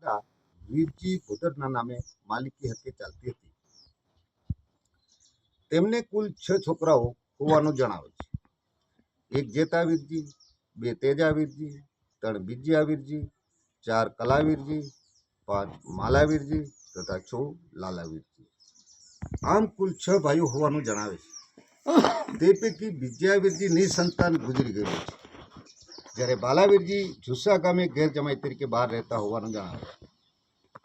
પિતા વીરજી ભોદરના નામે માલિકી હકે ચાલતી હતી. તેમને કુલ 6 છોકરાઓ હોવાનું જણાવે છે. 1 જેતાવીરજી, 2 તેજાવીરજી, 3 વિજયાવીરજી, 4 કલાવીરજી, 5 માલાવીરજી તથા 6 લાલાવીરજી. આમ કુલ 6 ભાઈઓ હોવાનું જણાવે છે. તે પૈકી વિજયાવીરજી નિસંતાન ગુજરી ગયેલો છે, જ્યારે બાલાવીરજી જુસ્સા ગામે ઘેર જમાઈ તરીકે બહાર રહેતા હોવાનું જણાવે.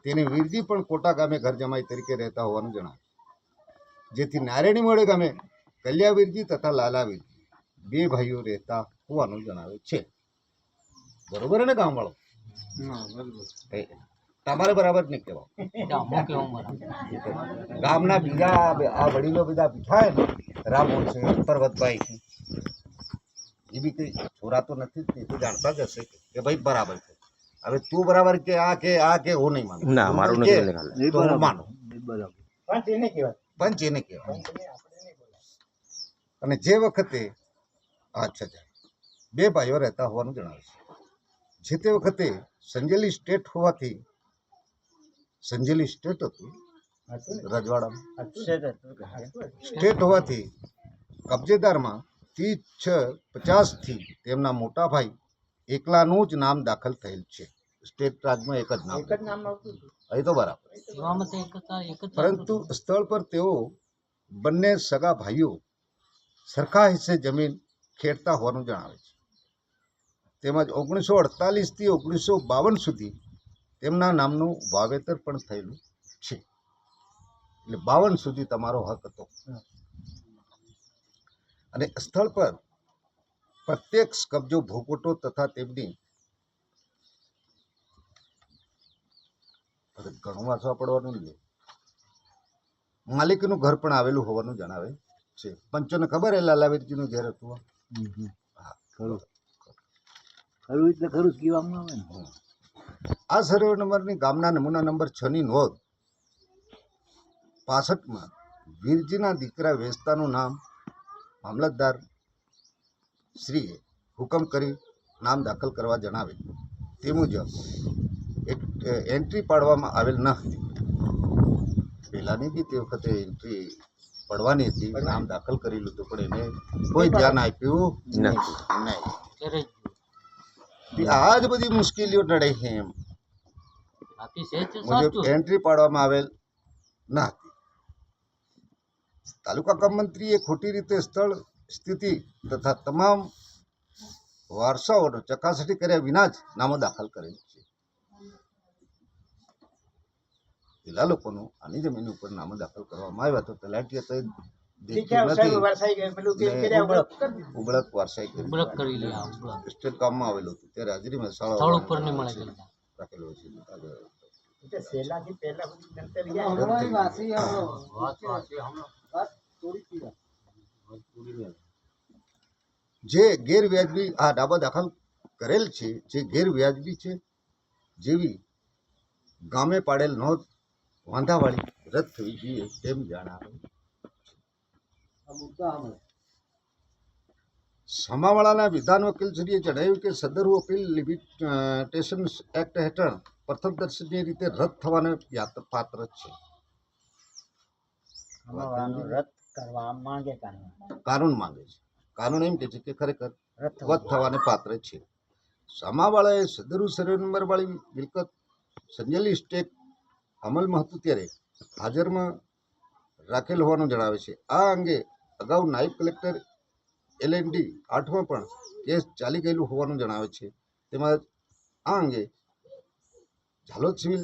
તેને વીરજી પણ કોટા ગામે ઘર જમાઈ તરીકે રહેતા હોવાનું જણાવે. જેથી નારાયણી મોડે ગામે કલ્યાવીરજી તથા લાલાવીરજી 2 ભાઈઓ રહેતા હોવાનું જણાવે છે. બરોબર ને ગામ વાળો? તમારે બરાબર નહીં કહેવાય. ગામના બીજા આ વડીલો બધા પીઠાય ને રામોલ છે, પર્વતભાઈ છે, એ બી કઈ છોરા તો નથી જ, તો જાણતા જ હશે કે ભાઈ બરાબર છે. હવે તું બરાબર કે આ કે હું નહીં માનું. ના, મારું નથી, તો હું માનું. પંચ એને કહેવાય. અને જે વખતે અચ્છા 2 ભાઈઓ રહેતા હોવાનું જણાવે છે. જે તે વખતે સંજેલી સ્ટેટ હોવાથી, સંજેલી સ્ટેટ હતું રજવાડામાં, સ્ટેટ હોવાથી કબજેદારમાં 30-6-50 થી તેમના મોટા ભાઈ એકલાનું જ નામ દાખલ થયેલ છે. સ્ટેટ રાજમાં એક જ નામ અહીં તો બરાબર. પરંતુ સ્થળ પર તેઓ બંને સગા ભાઈઓ સરખા હિસ્સે જમીન ખેડતા હોવાનું જણાવે છે. તેમજ 1948 થી 1952 સુધી તેમના નામનું વાવેતર પણ થયેલું છે. એટલે 52 સુધી તમારો હક હતો. અને સ્થળ પર પ્રત્યક્ષ કબજો ભોગવટો તથા તેમની ઘણું વાંચવા પડવાનું નહીં, માલિકનું ઘર પણ આવેલું હોવાનું જણાવે છે. પંચોને ખબર હે લાલાવીરજીનું ઘેર હતું. હા, ખરું એટલે ખરું જ કહેવામાં આવે ને. આ સર્વે નંબરની ગામના નમૂના નંબર 6 ની નોંધ 65માં વીરજીના દીકરા વેચતાનું નામ મામલતદાર શ્રીએ હુકમ કરી નામ દાખલ કરવા જણાવે તે મુજબ એક એન્ટ્રી પાડવામાં આવેલ ન હતી. પહેલાની બી તે વખતે એન્ટ્રી પડવાની હતી, નામ દાખલ કરેલું હતું, પણ એને કોઈ ધ્યાન આપ્યું નહીં. આ જ બધી મુશ્કેલીઓ નડે છે. એમ મુજબ એન્ટ્રી પાડવામાં આવેલ ન હતી. તાલુકા કમ મંત્રીએ ખોટી રીતે સ્થળ સ્થિતિ તથા તમામ વારસાઓનો ચકાસણી કર્યા વિના જ નામો દાખલ કરેલ છે. પેલા લોકોનું આની જમીન ઉપર નામો દાખલ કરવામાં આવ્યા તો તલાટીએ તો ઉબળક વારસાઈ સ્ટેટ કામમાં આવેલું હતું ત્યારે હાજરીમાં રાખેલો છે. જે ગેરવ્યાજબી આ દાવો દાખલ કરેલ છે, જે ગેરવ્યાજબી છે, જેવી ગામે પાડેલ નોંધ વાંધાવાળી રદ થવી જોઈએ તેમ જણાવે. સામાવાળાના વિધાન વકીલશ્રીએ જણાવ્યું કે સદરુ અપીલ લિમિટેશન એક્ટ હેઠળ પ્રથમ દર્શનીય રીતે રદ થવાને પાત્ર છે. કાનૂન માંગે છે. કાનૂન એમ કે છે કે ખરેખર રદ થવાને પાત્ર છે. સામાવાળાએ સદરુ સર્વે નંબર વાળી મિલકત સંજેલી સ્ટેટ અમલમાં હતું ત્યારે હાજરમાં રાખેલ હોવાનું જણાવે છે. આ અંગે અગાઉ નાયબ કલેક્ટર LND 8માં પણ કેસ ચાલી ગયેલું હોવાનું જણાવે છે. તેમજ આ અંગે ઝાલોદ સિવિલ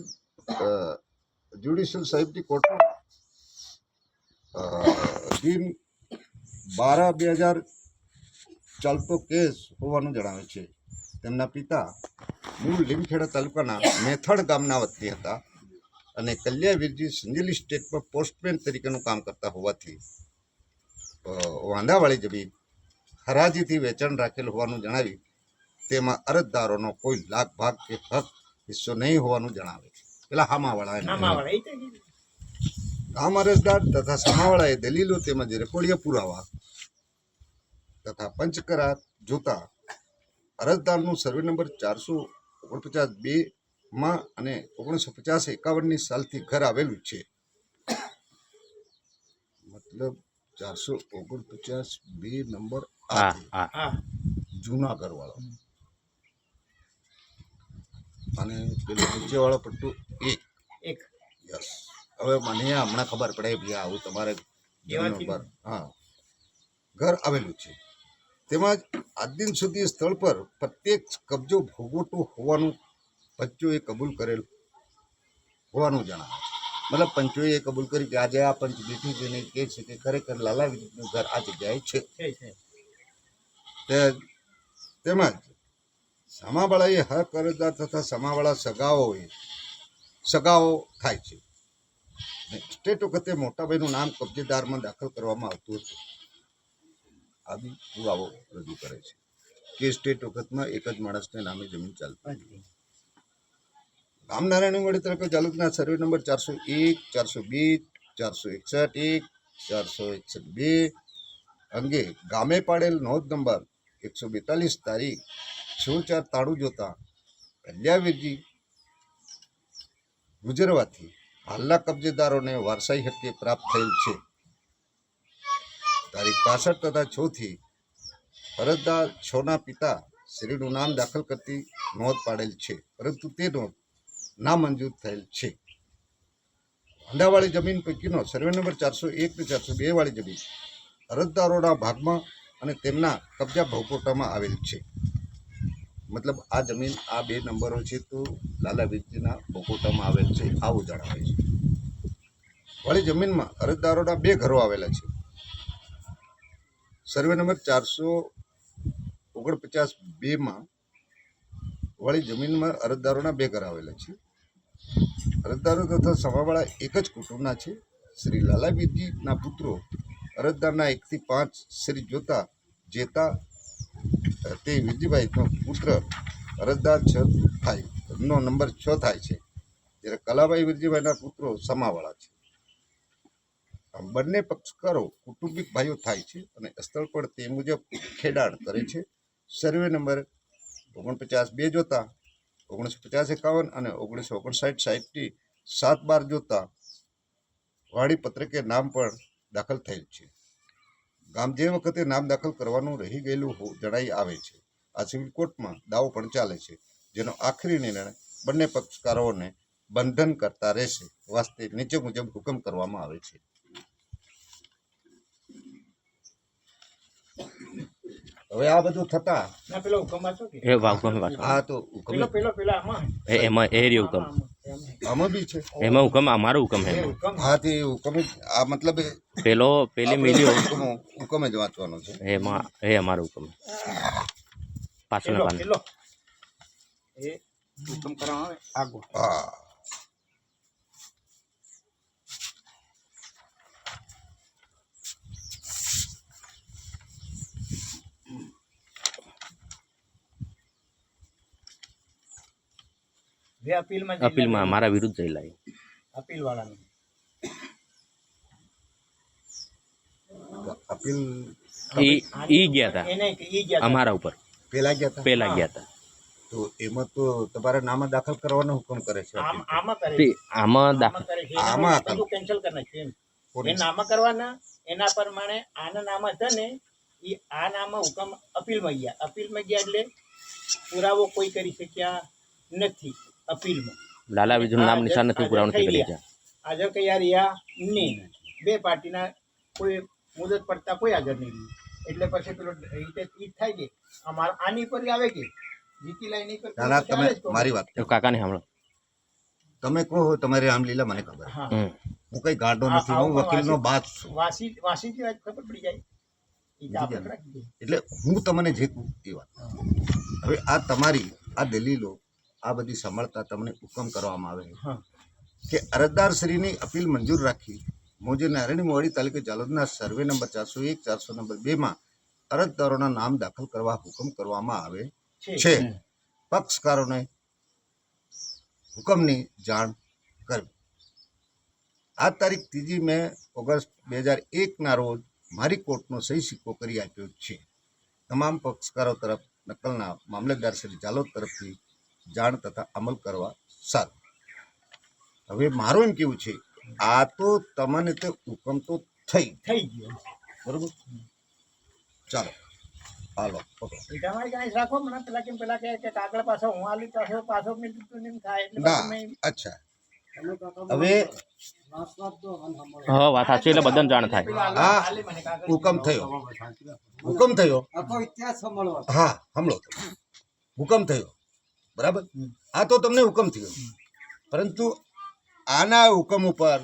જ્યુડિશિયલ સાહેબની કોર્ટમાં દિન 12/2000 ચાલતો કેસ હોવાનું જણાવે છે. તેમના પિતા મૂળ લીમખેડા તાલુકાના મેથડ ગામના વતની હતા અને કલ્યાવીરજી સંજેલી સ્ટેટમાં પોસ્ટમેન તરીકેનું કામ કરતા હોવાથી વાંધાવાળી જમીન હરાજીથી વેચાણ રાખેલ હોવાનું જણાવી તેમાં અરજદારોનો કોઈ લાગ ભાગ કે હક હિસ્સો નહીં હોવાનું જણાવે છે. પેલા હામાવાળા ગામ અરજદાર તથા સામાવાળાએ દલીલો તેમજ રેકોર્ડિયા પુરાવા તથા પંચકરાર જોતા અરજદારનું સર્વે નંબર 449-2 માં અને 1950-51ની સાલથી ઘર આવેલું છે. મતલબ 449 2 નંબર હા આ હા જૂના ઘરવાળો અને પેલો નીચેવાળો પટ્ટો એક. યસ. હવે મને હમણાં ખબર પડે ભાઈ આવું તમારે જમીન ઉપર ઘર આવેલું છે. તેમજ આજ દિન સુધી સ્થળ પર પ્રત્યક્ષ કબજો ભોગવટો હોવાનું પંચોએ કબૂલ કરેલ હોવાનું જણાવે છે. મતલબ પંચોએ કબૂલ કરી કે આજે આ પંચ બેઠી જઈને કહે છે કે ખરેખર લાલા વિદ્યુતનું ઘર આ જગ્યાએ છે. તેમજ સામાવાળાએ હક અરજદાર તથા સામાવાળા સગાઓ થાય છે. સ્ટેટ વખતે મોટાભાઈનું નામ કબજેદારમાં દાખલ કરવામાં આવતું હતું. આ બી પુરાવો રજૂ કરે છે કે સ્ટેટ વખતમાં એક જ માણસને નામે જમીન ચાલતી હતી. રામનારાયણવાડી તાલુકા જાલુકના સર્વે નંબર 401, 402, 461, 462 અંગે ગામે પાડેલ નોંધ નંબર 142 તારીખ 6/4/93 જોતા કલ્યાવીરજી ગુજરવાથી હાલના કબજેદારોને વારસાઈ હક્કે પ્રાપ્ત થયેલ છે. તારીખ 65 તથા 6થી અરજદાર 6ના પિતા શ્રીનું નામ દાખલ કરતી નોંધ પાડેલ છે, પરંતુ તે નોંધ નામંજૂર થયેલ છે. વાંડાવાળી જમીન પૈકીનો સર્વે નંબર 401 ને 402 વાળી જમીન અરજદારોના ભાગમાં અને તેમના કબજા ભોગવટામાં આવેલ છે. મતલબ આ જમીન આ 2 નંબરો છે તો લાલા વીરજીના ભોગવટામાં આવેલ છે આવું જણાવે છે. વાળી જમીનમાં અરજદારોના 2 ઘરો આવેલા છે. સર્વે નંબર 449-2 વાળી જમીનમાં અરજદારોના 2 ઘર આવેલા છે. અરજદારો તથા સભાવાળા એક જ કુટુંબના છે. શ્રી લાલા વીરજીના પુત્રો અરજદારના 1 થી 5 શ્રી જેતા તે વીરજીભાઈનો પુત્ર અરજદાર 6 થાય નો નંબર 6 થાય છે, જ્યારે કલાભાઈ વીરજીભાઈના પુત્રો સમાવાળા છે. બંને પક્ષકારો કુટુંબિક ભાઈઓ થાય છે અને સ્થળ પર તે મુજબ ખેડાણ કરે છે. સર્વે નંબર 49-2 જોતા 1950-51 અને 1959-60થી 7/12 જોતા વાડી પત્રકે નામ પણ દાખલ થયેલ છે. ગામ જે વખતે નામ દાખલ કરવાનું રહી ગયેલું જણાઈ આવે છે. આ સિવિલ કોર્ટમાં દાવો પણ ચાલે છે, જેનો આખરી નિર્ણય બંને પક્ષકારોને બંધન કરતા રહેશે. વાસ્તે નીચે મુજબ હુકમ કરવામાં આવે છે. હવે આ બધું થતા હા તો હુકમ એમાં એ રહ્યો હુકમ આમાં બી છે. એમાં હુકમ અમારો હુકમ હે હા તે હુકમ આ મતલબ પેલી મિલ્યો હુકમ જ વાંચવાનો છે. એમાં એ અમારો હુકમ પાછળના પાને એ હુકમ કરવામાં આવે આગો. હા જે અપીલમાં મારા વિરુદ્ધ જઈ લાવી અપીલ વાળાને અપીલ ઈ ગયા હતા એને ઈ ગયા અમારા ઉપર પેલા ગયા હતા તો એમાં તો તમારે નામ દાખલ કરવાનો હુકમ કરે છે. આમાં કરે તે આમાં કરે છે આમાં બધું કેન્સલ કરી નાખે એમ એ નામ કરવાના એના પ્રમાણે આના નામ હતા ને એ આ નામ હુકમ અપીલમાં ગયા એટલે પુરાવો કોઈ કરી શક્યા નથી. અપીલમાં લાલા વિજયનું નામ નિશાન નથી પુરાવાનું થઈ ગયું છે. હાજર કયા રહ્યા નહીં, 2 પાર્ટીના કોઈ મુદત પડતા કોઈ હાજર નહીં રહ્યું. એટલે પછી પેલો રીતે ઈ થાય કે અમારા આની પર આવે કે જીતી લાઈ નહીં ના તમે મારી વાત કાકાને સાંભળો તમે કહો તમારી રામલીલા મને ખબર. હા હું કઈ ગાંડો નથી, હું વકીલનો બાપ છું. વાસીથી વાત ખબર પડી જાય એટલે હું તમને જે કહું એ વાત. હવે આ તમારી આ દલીલો આ બધી સાંભળતા તમને હુકમ કરવામાં આવે કે અરજદાર શ્રીની અપીલ મંજૂર રાખી મોજે નારાયણવાડી તાલુકે જાલોદના સર્વે નંબર 401, 400 નંબર 2માં અરજદારોના નામ દાખલ કરવા હુકમ કરવામાં આવે છે. પક્ષકારોને હુકમની જાણ કરવી. આ તારીખ 3 મે ઓગસ્ટ 2001ના રોજ મારી કોર્ટનો સહી સિક્કો કરી આપ્યો છે. તમામ પક્ષકારો તરફ નકલના મામલતદાર શ્રી જાલોદ તરફથી જાણ તથા અમલ કરવા સારું. હવે મારું એમ કેવું છે, આ તો તમને તે હુકમ તો થઈ થઈ ગયો બરોબર. ચાલો હાલો પકડો. એ તમારી કાંઈ રાખો મને પેલા કે કાગળ પાછો હું આલી પાછો મેં દીધું ને એમ થાય એટલે ના પછી મેં અચ્છા હવે હા વાત સાચી, એટલે બધાને જાણ થાય. હા આલી મને કાગળ હુકમ થયો હા હમણો હુકમ થયો બરાબર. આ તો તમને હુકમ થયો, પરંતુ આના હુકમ ઉપર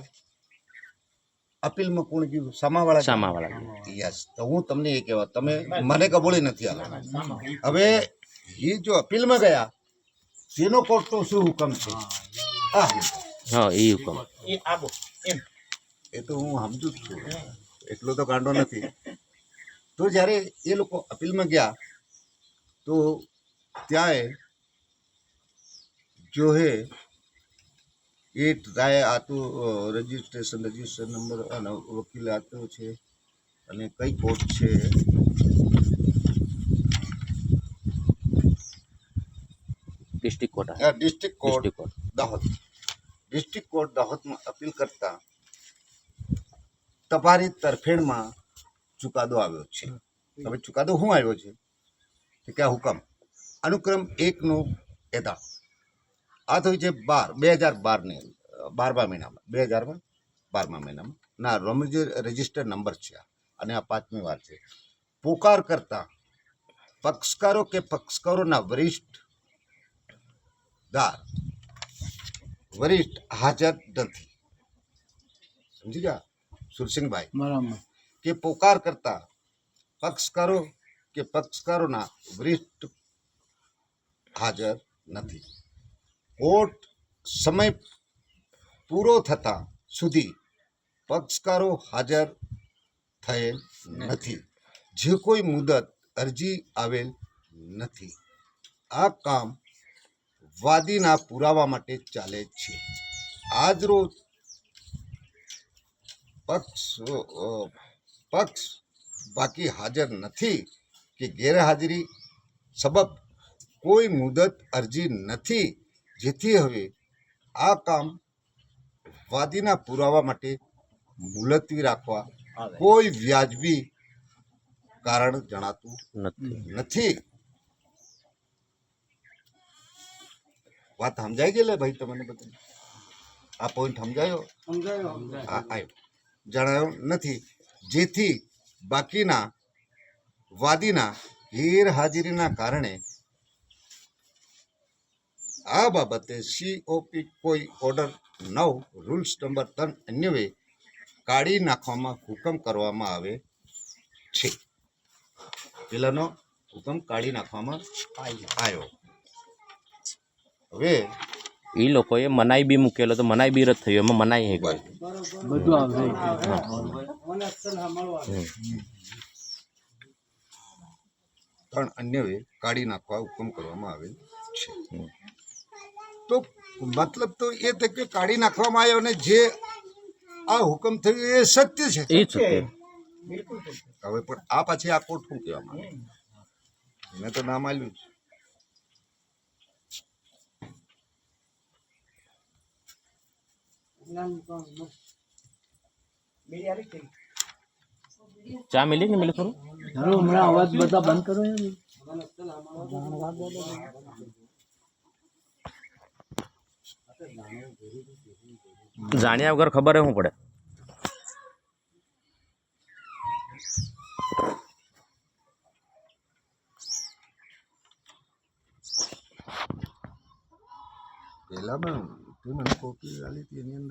અપીલમાં કોણ ગયું? સામાવાળા. સામાવાળા. યસ. તો હું તમને એ કહેવા, તમે મને કબૂલી નથી આલો. હવે એ જો અપીલમાં ગયા તેનો કોર્ટનો શું હુકમ છે? હા હા એ હુકમ. એ આગો એમ એ તો હું સમજુ જ છું, એટલો તો કાંડો નથી. તો જ્યારે એ લોકો અપીલમાં ગયા તો ત્યાં જો હે એ રાય આતું રજીસ્ટ્રેશન નંબર અને વકીલ આતો છે અને કઈ કોર્ટ છે district court. District court district court. Dahod. District court દાહોદમાં અપીલ કરતા તમારી તરફેણમાં ચુકાદો આવ્યો છે. હવે ચુકાદો શું આવ્યો છે કે આ હુકમ અનુક્રમ 1નું એદા આ થયું છે 12/2012 12મા મહિનામાં 2012મા મહિનામાં ના રજીસ્ટર નંબર છે અને આ 5મી વાર છે. પોકાર કરતા પક્ષકારો કે પક્ષકારોના વરિષ્ઠ હાજર નથી. સમજી ગયા સુરસિંહભાઈ? બરાબર. કે પોકાર કરતા પક્ષકારો કે પક્ષકારોના વરિષ્ઠ હાજર નથી. કોર્ટ સમય પૂરો થતા સુધી પક્ષકારો હાજર થયેલ નથી. જે કોઈ મુદત અરજી આવેલ નથી. આ કામ વાદીના પુરાવા માટે ચાલે છે. આજરોજ પક્ષ બાકી હાજર નથી કે ગેરહાજરી સબબ કોઈ મુદત અરજી નથી, જેથી હવે આ કામ વાદીના પુરાવા માટે મુલતવી રાખવા આવે કોઈ વ્યાજબી કારણ જણાતું નથી. વાત સમજાઈ ગઈ લે ભાઈ તમને બધા? આ પોઈન્ટ સમજાયો? હા આવ્યો. જણાયો નથી, જેથી બાકીના વાદીના ગેરહાજરીના કારણે આ બાબતે COP કોઈ ઓર્ડર 9 રૂલ્સ નંબર 3 અન્વયે કાઢી નાખવામાં હુકમ કરવામાં આવે છે. પેલાનો હુકમ કાઢી નાખવામાં આવ્યો. હવે એ લોકોએ મનાઈ બી મૂકેલો તો મનાઈ બી રદ થયો, એમાં મનાઈ હે ગઈ. બધું આવશે. ત્રણ અન્યએ કાઢી નાખવા હુકમ કરવામાં આવેલ છે. તો મતલબ તો એ છે કે કાઢી નાખવામાં આવ્યો અને જે આ હુકમ થયો એ સત્ય છે. એ જ છે. બિલકુલ સત્ય. હવે પણ આ પછી આ કોર્ટ શું કહેવામાં આવે? મેં તો નામ આલ્યું છે. બીજી આવી થઈ ચા મિલી ને મિલે થોડું. ચાલો હમણાં અવાજ બધા બંધ કરો યાર. જાણ્યા વગર ખબર શું પડે? પહેલામાં મને કોપી આલી હતી એની અંદર